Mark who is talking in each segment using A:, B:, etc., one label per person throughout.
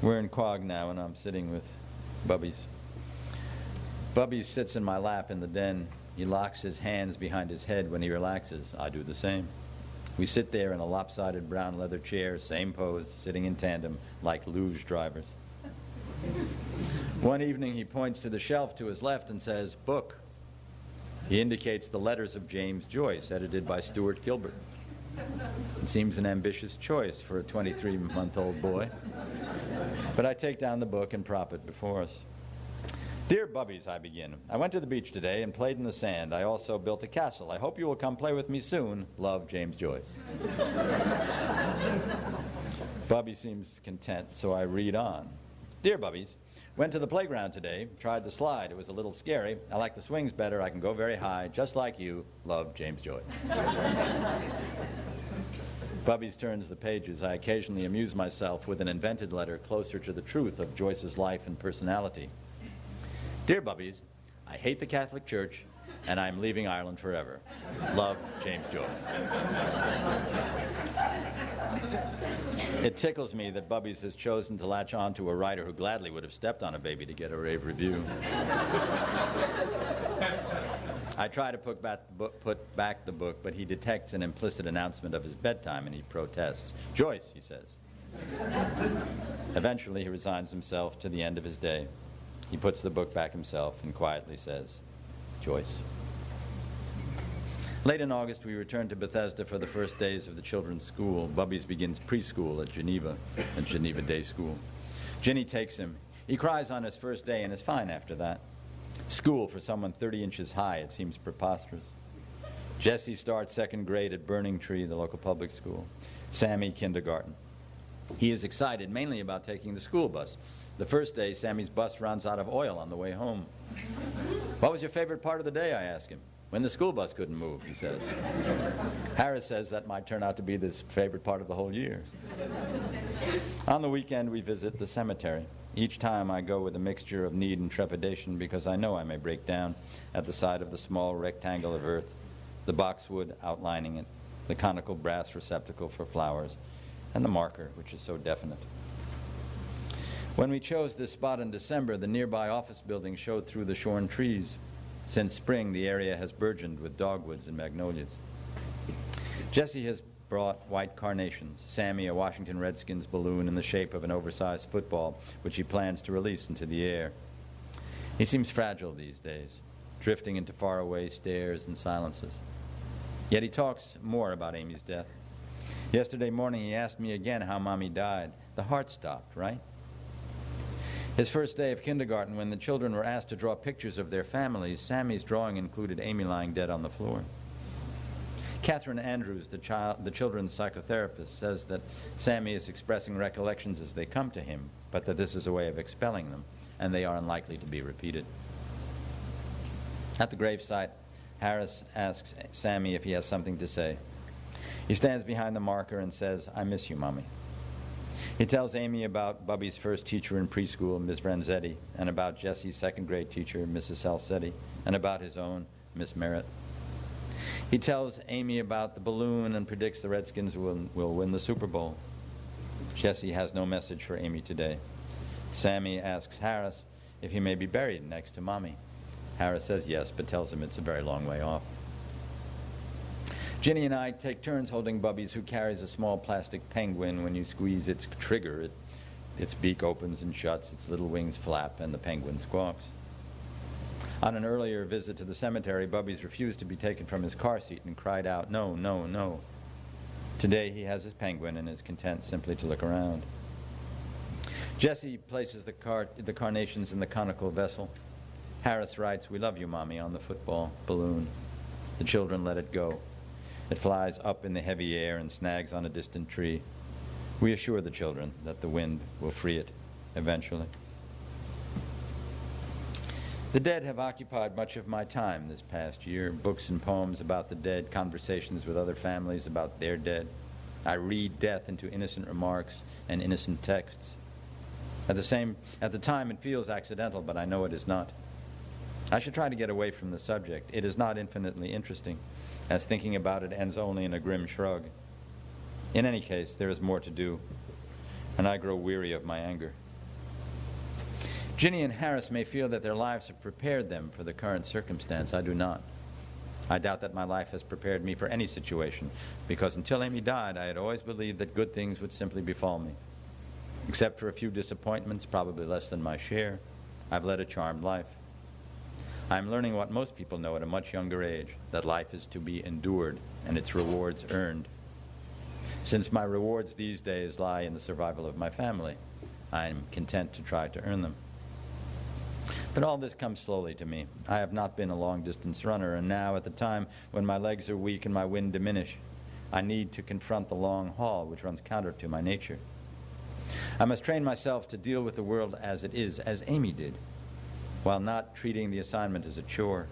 A: We're in Quag now, and I'm sitting with Bubbies. Bubbies sits in my lap in the den. He locks his hands behind his head when he relaxes. I do the same. We sit there in a lopsided brown leather chair, same pose, sitting in tandem like luge drivers. One evening he points to the shelf to his left and says, "Book." He indicates the letters of James Joyce, edited by Stuart Gilbert. It seems an ambitious choice for a 23-month-old boy. But I take down the book and prop it before us. "Dear Bubbies," I begin, "I went to the beach today and played in the sand. I also built a castle. I hope you will come play with me soon. Love, James Joyce." Bubby seems content, so I read on. "Dear Bubbies, went to the playground today, tried the slide. It was a little scary. I like the swings better. I can go very high, just like you. Love, James Joyce." Bubbies turns the pages. I occasionally amuse myself with an invented letter closer to the truth of Joyce's life and personality. "Dear Bubbies, I hate the Catholic Church, and I'm leaving Ireland forever. Love, James Joyce." It tickles me that Bubbies has chosen to latch on to a writer who gladly would have stepped on a baby to get a rave review. I try to put back the book, but he detects an implicit announcement of his bedtime, and he protests. "Joyce," he says. Eventually, he resigns himself to the end of his day. He puts the book back himself and quietly says, "Joyce." Late in August, we return to Bethesda for the first days of the children's school. Bubbies begins preschool at Geneva Day School. Ginny takes him. He cries on his first day and is fine after that. School for someone 30 inches high, it seems preposterous. Jesse starts second grade at Burning Tree, the local public school. Sammy, kindergarten. He is excited mainly about taking the school bus. The first day, Sammy's bus runs out of oil on the way home. "What was your favorite part of the day?" I ask him. "When the school bus couldn't move," he says. Harris says that might turn out to be his favorite part of the whole year. On the weekend, we visit the cemetery. Each time I go with a mixture of need and trepidation because I know I may break down at the sight of the small rectangle of earth, the boxwood outlining it, the conical brass receptacle for flowers, and the marker, which is so definite. When we chose this spot in December, the nearby office building showed through the shorn trees. Since spring, the area has burgeoned with dogwoods and magnolias. Jesse has brought white carnations, Sammy a Washington Redskins balloon in the shape of an oversized football, which he plans to release into the air. He seems fragile these days, drifting into faraway stares and silences. Yet he talks more about Amy's death. Yesterday morning he asked me again how Mommy died. The heart stopped, right? His first day of kindergarten, when the children were asked to draw pictures of their families, Sammy's drawing included Amy lying dead on the floor. Catherine Andrews, the children's psychotherapist, says that Sammy is expressing recollections as they come to him, but that this is a way of expelling them, and they are unlikely to be repeated. At the gravesite, Harris asks Sammy if he has something to say. He stands behind the marker and says, "I miss you, Mommy." He tells Amy about Bubby's first teacher in preschool, Miss Renzetti, and about Jesse's second grade teacher, Mrs. Salcetti, and about his own, Miss Merritt. He tells Amy about the balloon and predicts the Redskins will win the Super Bowl. Jesse has no message for Amy today. Sammy asks Harris if he may be buried next to Mommy. Harris says yes, but tells him it's a very long way off. Ginny and I take turns holding Bubbies, who carries a small plastic penguin. When you squeeze its trigger, its beak opens and shuts, its little wings flap, and the penguin squawks. On an earlier visit to the cemetery, Bubbies refused to be taken from his car seat and cried out, "No, no, no." Today he has his penguin and is content simply to look around. Jesse places the carnations in the conical vessel. Harris writes, "We love you, Mommy," on the football balloon. The children let it go. It flies up in the heavy air and snags on a distant tree. We assure the children that the wind will free it eventually. The dead have occupied much of my time this past year. Books and poems about the dead, conversations with other families about their dead. I read death into innocent remarks and innocent texts. At the time it feels accidental, but I know it is not. I should try to get away from the subject. It is not infinitely interesting, as thinking about it ends only in a grim shrug. In any case, there is more to do, and I grow weary of my anger. Ginny and Harris may feel that their lives have prepared them for the current circumstance. I do not. I doubt that my life has prepared me for any situation, because until Amy died, I had always believed that good things would simply befall me. Except for a few disappointments, probably less than my share, I've led a charmed life. I'm learning what most people know at a much younger age, that life is to be endured and its rewards earned. Since my rewards these days lie in the survival of my family, I am content to try to earn them. But all this comes slowly to me. I have not been a long-distance runner, and now, at the time when my legs are weak and my wind diminish, I need to confront the long haul which runs counter to my nature. I must train myself to deal with the world as it is, as Amy did, while not treating the assignment as a chore.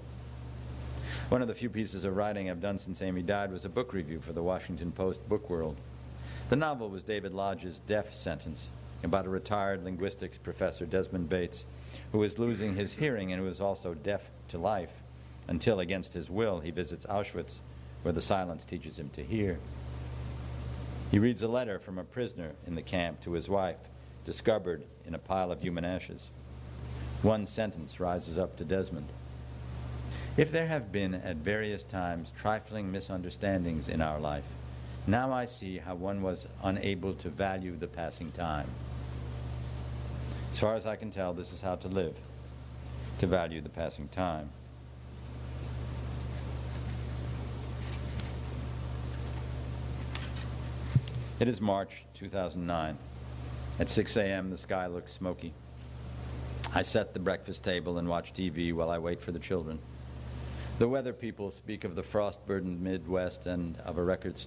A: One of the few pieces of writing I've done since Amy died was a book review for the Washington Post Book World. The novel was David Lodge's Deaf Sentence, about a retired linguistics professor, Desmond Bates, who is losing his hearing and who is also deaf to life, until, against his will, he visits Auschwitz, where the silence teaches him to hear. He reads a letter from a prisoner in the camp to his wife, discovered in a pile of human ashes. One sentence rises up to Desmond. If there have been at various times trifling misunderstandings in our life, now I see how one was unable to value the passing time. As far as I can tell, this is how to live, to value the passing time. It is March 2009. At 6 a.m., the sky looks smoky. I set the breakfast table and watch TV while I wait for the children. The weather people speak of the frost-burdened Midwest and of a record